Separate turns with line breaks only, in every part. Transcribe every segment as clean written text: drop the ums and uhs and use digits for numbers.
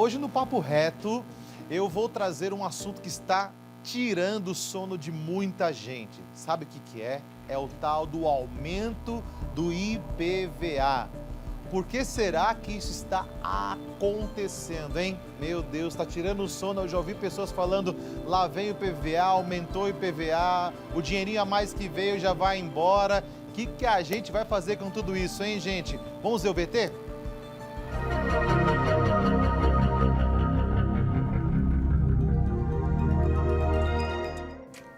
hoje no Papo Reto eu vou trazer um assunto que está tirando o sono de muita gente. Sabe o que é? É o tal do aumento do IPVA. Por que será que isso está acontecendo, hein? Meu Deus, está tirando o sono. Eu já ouvi pessoas falando, lá vem o IPVA, aumentou o IPVA, o dinheirinho a mais que veio já vai embora. O que a gente vai fazer com tudo isso, hein, gente? Vamos ver o VT?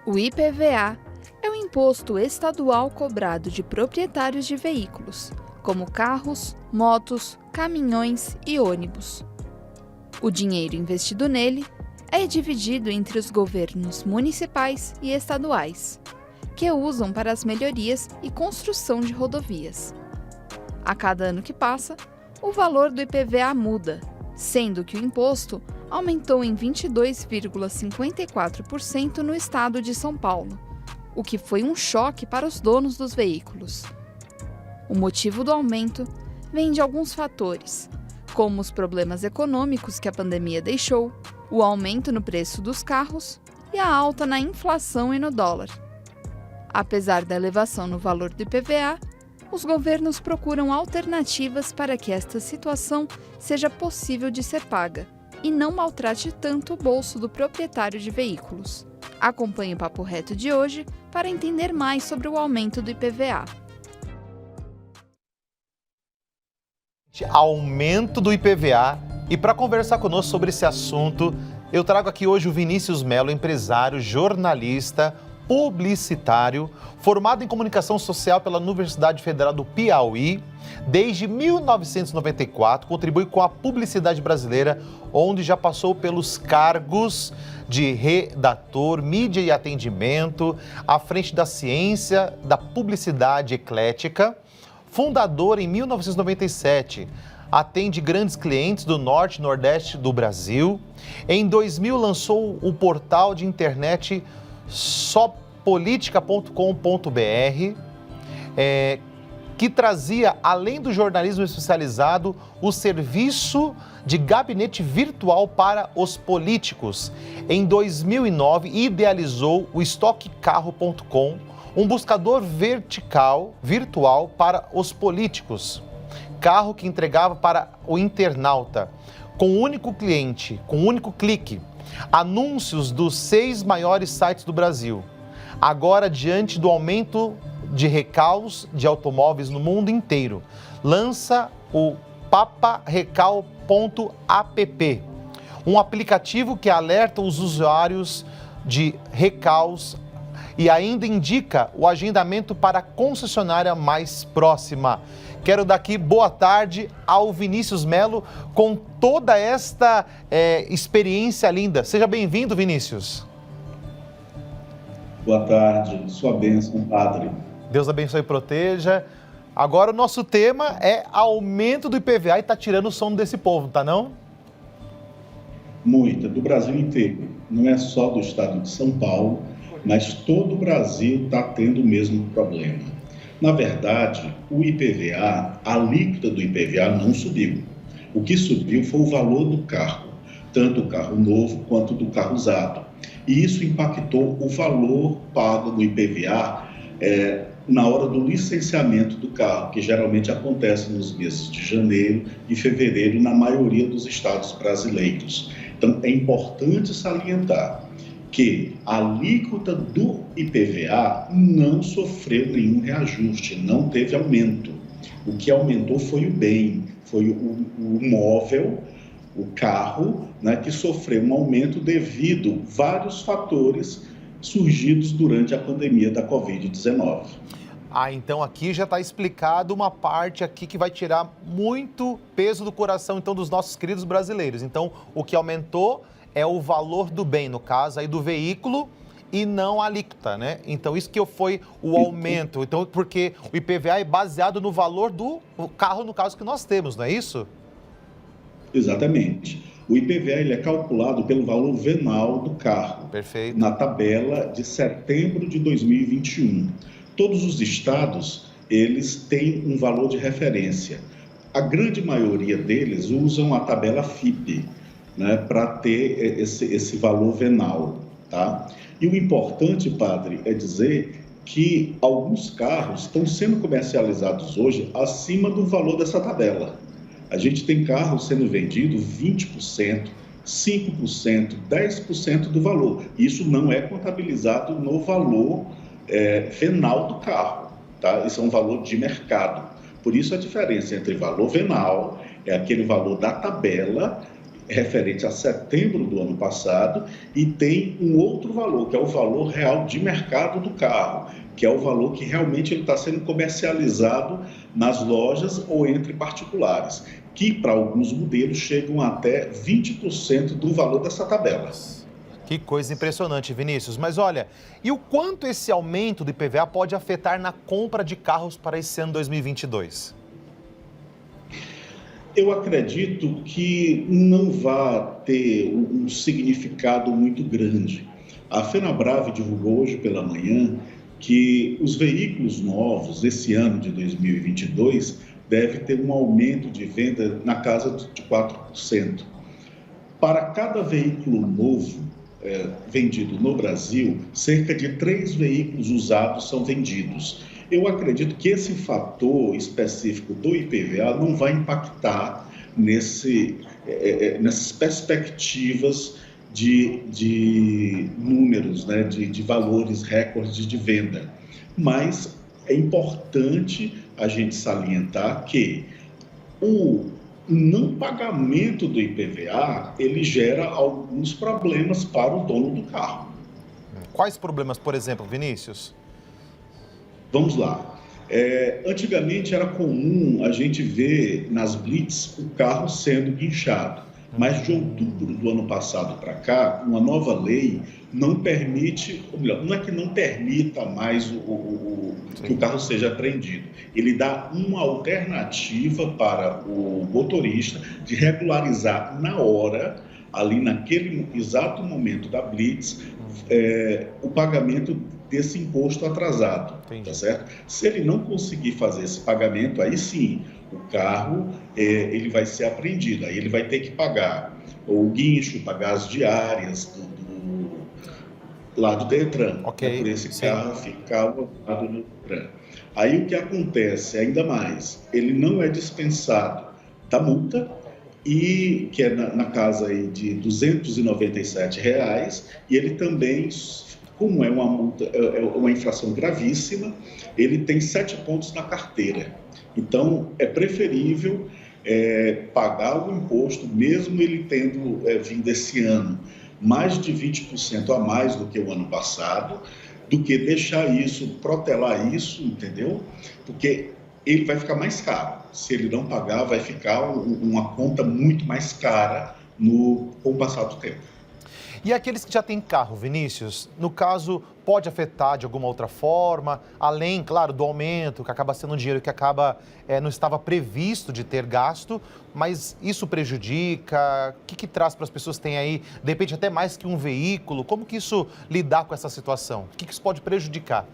O IPVA é o imposto estadual cobrado de proprietários de veículos, como carros, motos, caminhões e ônibus. O dinheiro investido nele é dividido entre os governos municipais e estaduais, que o usam para as melhorias e construção de rodovias. A cada ano que passa, o valor do IPVA muda, sendo que o imposto aumentou em 22,54% no estado de São Paulo, o que foi um choque para os donos dos veículos. O motivo do aumento vem de alguns fatores, como os problemas econômicos que a pandemia deixou, o aumento no preço dos carros e a alta na inflação e no dólar. Apesar da elevação no valor do IPVA, os governos procuram alternativas para que esta situação seja possível de ser paga e não maltrate tanto o bolso do proprietário de veículos. Acompanhe o Papo Reto de hoje para entender mais sobre o aumento do IPVA.
Aumento do IPVA. E para conversar conosco sobre esse assunto, eu trago aqui hoje o Vinícius Melo, empresário, jornalista, publicitário, formado em comunicação social pela Universidade Federal do Piauí. Desde 1994, contribui com a publicidade brasileira, onde já passou pelos cargos de redator, mídia e atendimento, à frente da ciência da publicidade eclética. Fundador em 1997, atende grandes clientes do norte e nordeste do Brasil. Em 2000, lançou o portal de internet sopolitica.com.br, que trazia, além do jornalismo especializado, o serviço de gabinete virtual para os políticos. Em 2009, idealizou o estoquecarro.com, um buscador virtual para os políticos. Carro que entregava para o internauta, com um único cliente, com um único clique, anúncios dos 6 maiores sites do Brasil. Agora, diante do aumento de recalques de automóveis no mundo inteiro, lança o paparecal.app, um aplicativo que alerta os usuários de recalques e ainda indica o agendamento para a concessionária mais próxima. Quero dar aqui boa tarde ao Vinícius Melo com toda esta experiência linda. Seja bem-vindo, Vinícius.
Boa tarde, sua bênção, Padre.
Deus abençoe e proteja. Agora o nosso tema é aumento do IPVA e está tirando o sono desse povo, tá não?
Muita, do Brasil inteiro. Não é só do estado de São Paulo, mas todo o Brasil está tendo o mesmo problema. Na verdade, o IPVA, a alíquota do IPVA não subiu. O que subiu foi o valor do carro, tanto o carro novo quanto do carro usado. E isso impactou o valor pago no IPVA na hora do licenciamento do carro, que geralmente acontece nos meses de janeiro e fevereiro na maioria dos estados brasileiros. Então, é importante salientar que a alíquota do IPVA não sofreu nenhum reajuste, não teve aumento. O que aumentou foi o bem, foi o móvel, o carro, né, que sofreu um aumento devido a vários fatores surgidos durante a pandemia da Covid-19.
Então aqui já está explicado uma parte aqui que vai tirar muito peso do coração então dos nossos queridos brasileiros. Então o que aumentou é o valor do bem, no caso aí do veículo, e não a alíquota, né? Então isso que foi o aumento, então, porque o IPVA é baseado no valor do carro, no caso que nós temos, não é isso?
Exatamente. O IPVA ele é calculado pelo valor venal do carro.
Perfeito.
Na tabela de setembro de 2021. Todos os estados, eles têm um valor de referência. A grande maioria deles usam a tabela FIPE. né, para ter esse valor venal, tá? E o importante, padre, é dizer que alguns carros estão sendo comercializados hoje acima do valor dessa tabela. A gente tem carros sendo vendidos 20%, 5%, 10% do valor. Isso não é contabilizado no valor venal do carro, tá? Isso é um valor de mercado. Por isso a diferença entre valor venal, é aquele valor da tabela, referente a setembro do ano passado, e tem um outro valor, que é o valor real de mercado do carro, que é o valor que realmente ele está sendo comercializado nas lojas ou entre particulares, que para alguns modelos chegam até 20% do valor dessa tabela.
Que coisa impressionante, Vinícius. Mas olha, e o quanto esse aumento do IPVA pode afetar na compra de carros para esse ano 2022?
Eu acredito que não vai ter um significado muito grande. A Fenabrave divulgou hoje pela manhã que os veículos novos esse ano de 2022 deve ter um aumento de venda na casa de 4%. Para cada veículo novo vendido no Brasil, cerca de 3 veículos usados são vendidos. Eu acredito que esse fator específico do IPVA não vai impactar nessas perspectivas de números, né, de valores recordes de venda. Mas é importante a gente salientar que o não pagamento do IPVA, ele gera alguns problemas para o dono do carro.
Quais problemas, por exemplo, Vinícius?
Vamos lá. Antigamente era comum a gente ver nas blitz o carro sendo guinchado, mas de outubro do ano passado para cá, uma nova lei não permite, ou melhor, não é que não permita mais que o carro seja apreendido. Ele dá uma alternativa para o motorista de regularizar na hora, ali naquele exato momento da blitz, o pagamento desse imposto atrasado, tá certo? Se ele não conseguir fazer esse pagamento, aí sim, o carro ele vai ser apreendido, aí ele vai ter que pagar o guincho, pagar as diárias lá do Detran, por esse carro ficar alocado no Detran. Aí o que acontece, ainda mais, ele não é dispensado da multa, e que é na casa aí de R$ 297, e ele também, como é uma multa, é uma infração gravíssima, ele tem 7 pontos na carteira. Então, é preferível pagar o imposto, mesmo ele tendo vindo esse ano mais de 20% a mais do que o ano passado, do que deixar isso, protelar isso, entendeu? Porque ele vai ficar mais caro. Se ele não pagar, vai ficar uma conta muito mais cara com o passar do tempo.
E aqueles que já têm carro, Vinícius, no caso, pode afetar de alguma outra forma, além, claro, do aumento, que acaba sendo um dinheiro que não estava previsto de ter gasto, mas isso prejudica? O que traz para as pessoas que têm aí, de repente, até mais que um veículo? Como que isso lidar com essa situação? O que isso pode prejudicar?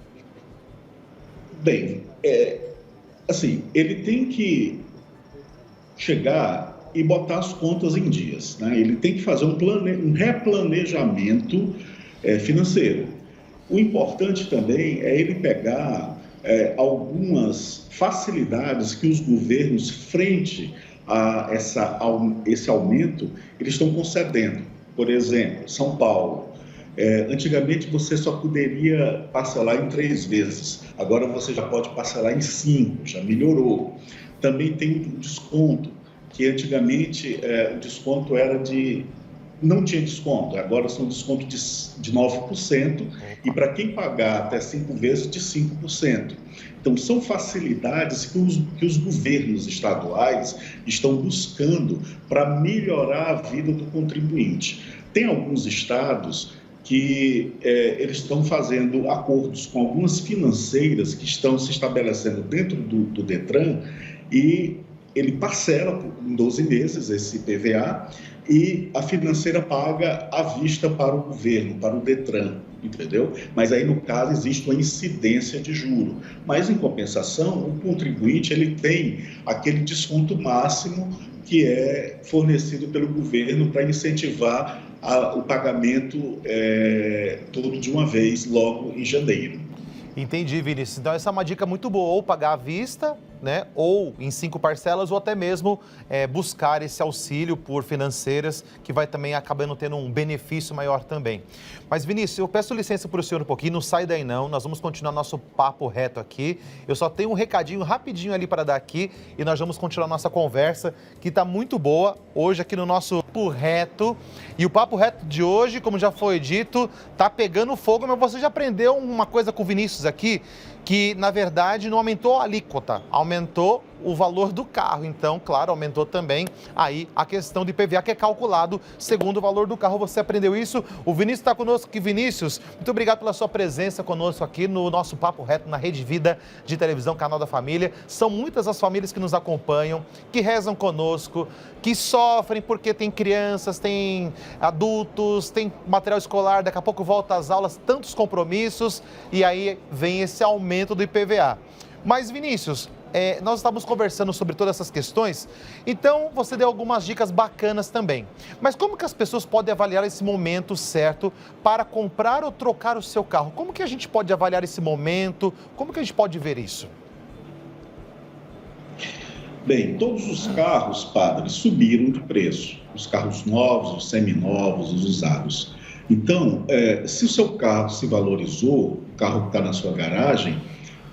Bem, assim, ele tem que chegar e botar as contas em dias, né? Ele tem que fazer um replanejamento financeiro. O importante também é ele pegar algumas facilidades que os governos, frente a esse aumento, eles estão concedendo. Por exemplo, São Paulo. Antigamente você só poderia parcelar em 3 vezes, agora você já pode parcelar em 5, já melhorou. Também tem um desconto, que antigamente o desconto não tinha desconto, agora são desconto de 9%, e para quem pagar até 5 vezes, de 5%. Então, são facilidades que os governos estaduais estão buscando para melhorar a vida do contribuinte. Tem alguns estados que eles estão fazendo acordos com algumas financeiras que estão se estabelecendo dentro do Detran, e ele parcela em 12 meses esse IPVA, e a financeira paga à vista para o governo, para o Detran, entendeu? Mas aí, no caso, existe uma incidência de juro. Mas, em compensação, o contribuinte ele tem aquele desconto máximo que é fornecido pelo governo para incentivar o pagamento todo de uma vez, logo em janeiro.
Entendi, Vinícius. Então essa é uma dica muito boa, ou pagar à vista, né, ou em 5 parcelas, ou até mesmo buscar esse auxílio por financeiras, que vai também acabando tendo um benefício maior também. Mas, Vinícius, eu peço licença para o senhor um pouquinho, não sai daí não, nós vamos continuar nosso papo reto aqui. Eu só tenho um recadinho rapidinho ali para dar aqui e nós vamos continuar nossa conversa, que está muito boa, hoje aqui no nosso Papo Reto. E o Papo Reto de hoje, como já foi dito, tá pegando fogo, mas você já aprendeu uma coisa com o Vinícius aqui, que na verdade não aumentou a alíquota, aumentou o valor do carro. Então, claro, aumentou também aí a questão de IPVA, que é calculado segundo o valor do carro. Você aprendeu isso? O Vinícius está conosco aqui. Vinícius, muito obrigado pela sua presença conosco aqui no nosso Papo Reto, na Rede Vida de Televisão, Canal da Família. São muitas as famílias que nos acompanham, que rezam conosco, que sofrem porque tem crianças, tem adultos, tem material escolar, daqui a pouco volta às aulas, tantos compromissos, e aí vem esse aumento do IPVA. Mas, Vinícius, nós estávamos conversando sobre todas essas questões, então você deu algumas dicas bacanas também. Mas como que as pessoas podem avaliar esse momento certo para comprar ou trocar o seu carro? Como que a gente pode avaliar esse momento? Como que a gente pode ver isso?
Bem, todos os carros, padre, subiram de preço. Os carros novos, os seminovos, os usados. Então, se o seu carro se valorizou, o carro que está na sua garagem,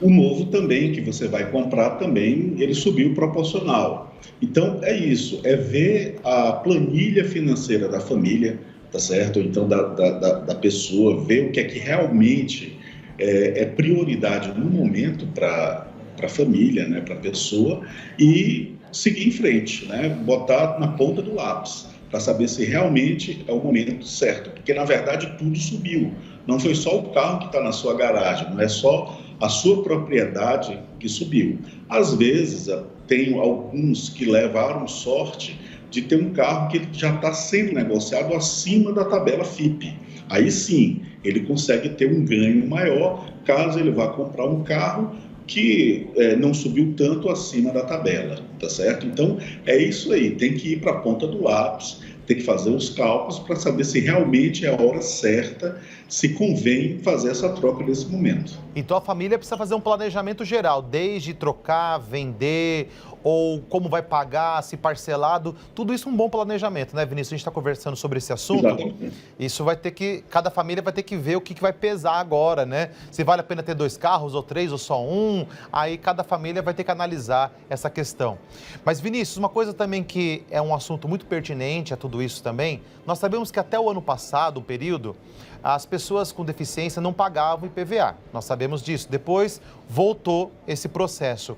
o novo também, que você vai comprar também, ele subiu proporcional. Então, é isso, é ver a planilha financeira da família, tá certo? Então, da pessoa, ver o que é que realmente é prioridade no momento para a família, né, para a pessoa, e seguir em frente, né? Botar na ponta do lápis, para saber se realmente é o momento certo. Porque, na verdade, tudo subiu. Não foi só o carro que está na sua garagem, não é só a sua propriedade que subiu. Às vezes, tem alguns que levaram sorte de ter um carro que já está sendo negociado acima da tabela FIPE. Aí sim, ele consegue ter um ganho maior caso ele vá comprar um carro que não subiu tanto acima da tabela, tá certo? Então, é isso aí, tem que ir para a ponta do lápis, tem que fazer os cálculos para saber se realmente é a hora certa, se convém fazer essa troca nesse momento.
Então a família precisa fazer um planejamento geral, desde trocar, vender, ou como vai pagar, se parcelado, tudo isso é um bom planejamento, né, Vinícius? A gente está conversando sobre esse assunto.
Exatamente.
Isso vai ter que, cada família vai ter que ver o que vai pesar agora, né? Se vale a pena ter 2 carros, ou 3, ou só um, aí cada família vai ter que analisar essa questão. Mas, Vinícius, uma coisa também que é um assunto muito pertinente a tudo isso também, nós sabemos que até o ano passado, um período, as pessoas com deficiência não pagavam IPVA, nós sabemos disso. Depois voltou esse processo.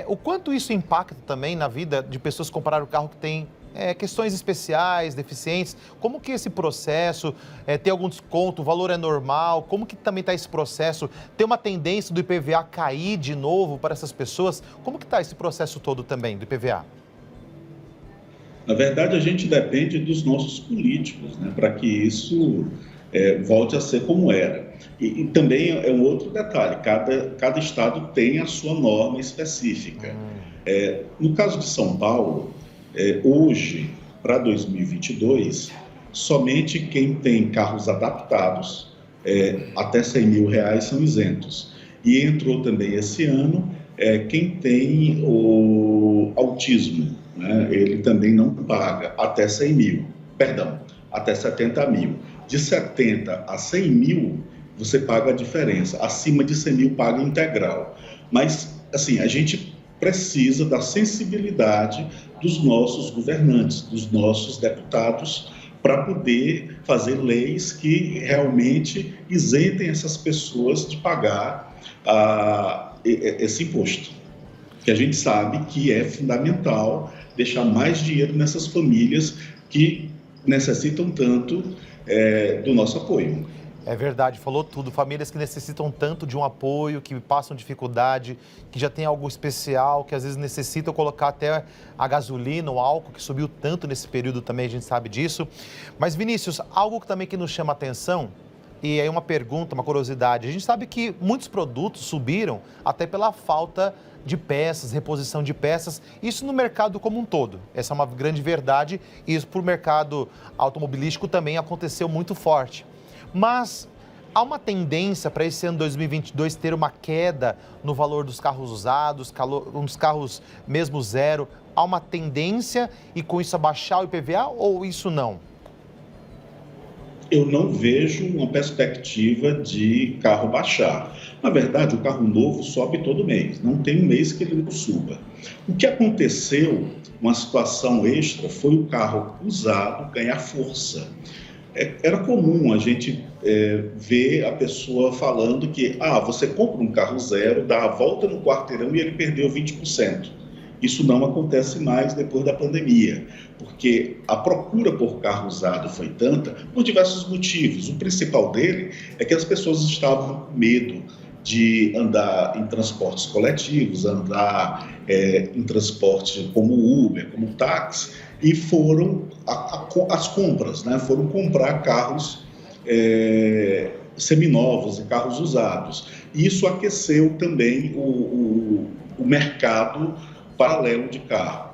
O quanto isso impacta também na vida de pessoas que compraram o carro que tem questões especiais, deficientes? Como que esse processo, tem algum desconto, o valor é normal? Como que também está esse processo? Tem uma tendência do IPVA cair de novo para essas pessoas? Como que está esse processo todo também do IPVA?
Na verdade, a gente depende dos nossos políticos, né, para que isso volte a ser como era. E também é um outro detalhe, cada estado tem a sua norma específica. No caso de São Paulo, hoje, para 2022, somente quem tem carros adaptados, até R$100 mil são isentos. E entrou também esse ano quem tem o autismo, né? Ele também não paga até 100 mil, perdão, até 70 mil. De 70 a 100 mil, você paga a diferença. Acima de 100 mil, paga integral. Mas, assim, a gente precisa da sensibilidade dos nossos governantes, dos nossos deputados, para poder fazer leis que realmente isentem essas pessoas de pagar esse imposto. Que a gente sabe que é fundamental deixar mais dinheiro nessas famílias que necessitam tanto do nosso apoio.
É verdade, falou tudo. Famílias que necessitam tanto de um apoio, que passam dificuldade, que já tem algo especial, que às vezes necessitam colocar até a gasolina, o álcool, que subiu tanto nesse período também, a gente sabe disso. Mas, Vinícius, algo também que nos chama a atenção, e aí uma pergunta, uma curiosidade. A gente sabe que muitos produtos subiram até pela falta de peças, reposição de peças, isso no mercado como um todo. Essa é uma grande verdade e isso para o mercado automobilístico também aconteceu muito forte. Mas há uma tendência para esse ano 2022 ter uma queda no valor dos carros usados, uns carros mesmo zero. Há uma tendência e com isso abaixar o IPVA ou isso não?
Eu não vejo uma perspectiva de carro baixar. Na verdade, o carro novo sobe todo mês, não tem um mês que ele não suba. O que aconteceu, uma situação extra, foi o carro usado ganhar força. Era comum a gente ver a pessoa falando que você compra um carro zero, dá a volta no quarteirão e ele perdeu 20%. Isso não acontece mais depois da pandemia, porque a procura por carro usado foi tanta por diversos motivos. O principal dele é que as pessoas estavam com medo de andar em transportes coletivos, andar em transporte como Uber, como táxi, e foram as compras, né? Foram comprar carros seminovos e carros usados. E isso aqueceu também o mercado paralelo de carro.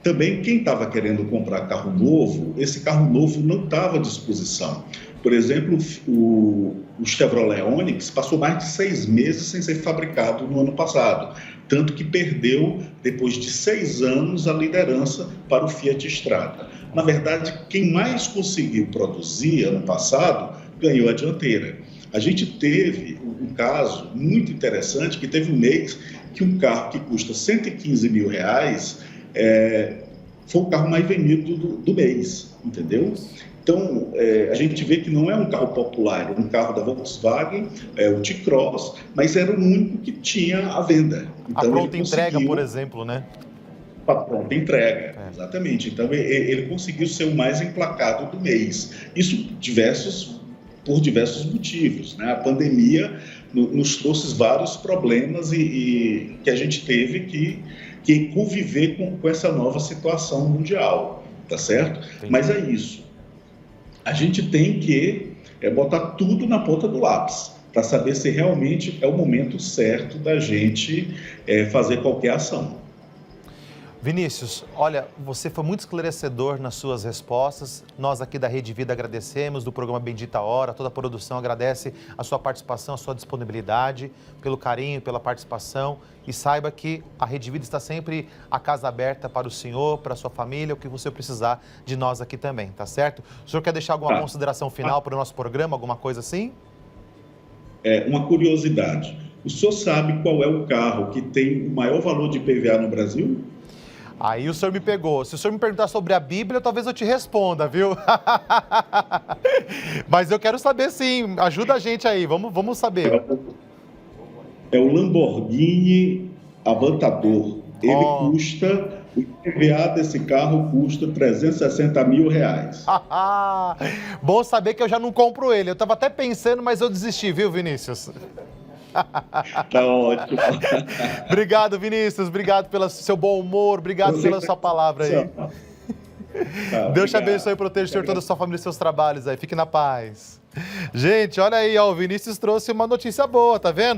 Também quem estava querendo comprar carro novo, esse carro novo não estava à disposição. Por exemplo, o Chevrolet Onix passou mais de 6 meses sem ser fabricado no ano passado, tanto que perdeu, depois de 6 anos, a liderança para o Fiat Strada. Na verdade, quem mais conseguiu produzir ano passado ganhou a dianteira. A gente teve um caso muito interessante, que teve um mês que um carro que custa R$115 mil foi o carro mais vendido do mês, entendeu? Então, a gente vê que não é um carro popular, é um carro da Volkswagen, o T-Cross, mas era o único que tinha à venda. Então,
a pronta entrega, por exemplo, né?
A pronta entrega, exatamente. Então, ele conseguiu ser o mais emplacado do mês. Isso por diversos motivos, né? A pandemia nos trouxe vários problemas e que a gente teve que conviver com essa nova situação mundial, tá certo? Entendi. Mas é isso. A gente tem que botar tudo na ponta do lápis para saber se realmente é o momento certo da gente fazer qualquer ação.
Vinícius, olha, você foi muito esclarecedor nas suas respostas. Nós aqui da Rede Vida agradecemos, do programa Bendita Hora, toda a produção agradece a sua participação, a sua disponibilidade, pelo carinho, pela participação. E saiba que a Rede Vida está sempre a casa aberta para o senhor, para a sua família, o que você precisar de nós aqui também, tá certo? O senhor quer deixar alguma consideração final para o nosso programa, alguma coisa assim?
Uma curiosidade. O senhor sabe qual é o carro que tem o maior valor de IPVA no Brasil?
Aí o senhor me pegou. Se o senhor me perguntar sobre a Bíblia, talvez eu te responda, viu? Mas eu quero saber sim. Ajuda a gente aí, vamos saber.
É o Lamborghini Aventador. Ele custa, o IPVA desse carro custa R$360 mil.
Bom saber que eu já não compro ele. Eu estava até pensando, mas eu desisti, viu, Vinícius?
Tá ótimo.
Obrigado, Vinícius. Obrigado pelo seu bom humor. Obrigado pela sua palavra aí. Deus te abençoe e proteja o senhor, toda a sua família e seus trabalhos aí. Fique na paz. Gente, olha aí, ó, o Vinícius trouxe uma notícia boa, tá vendo?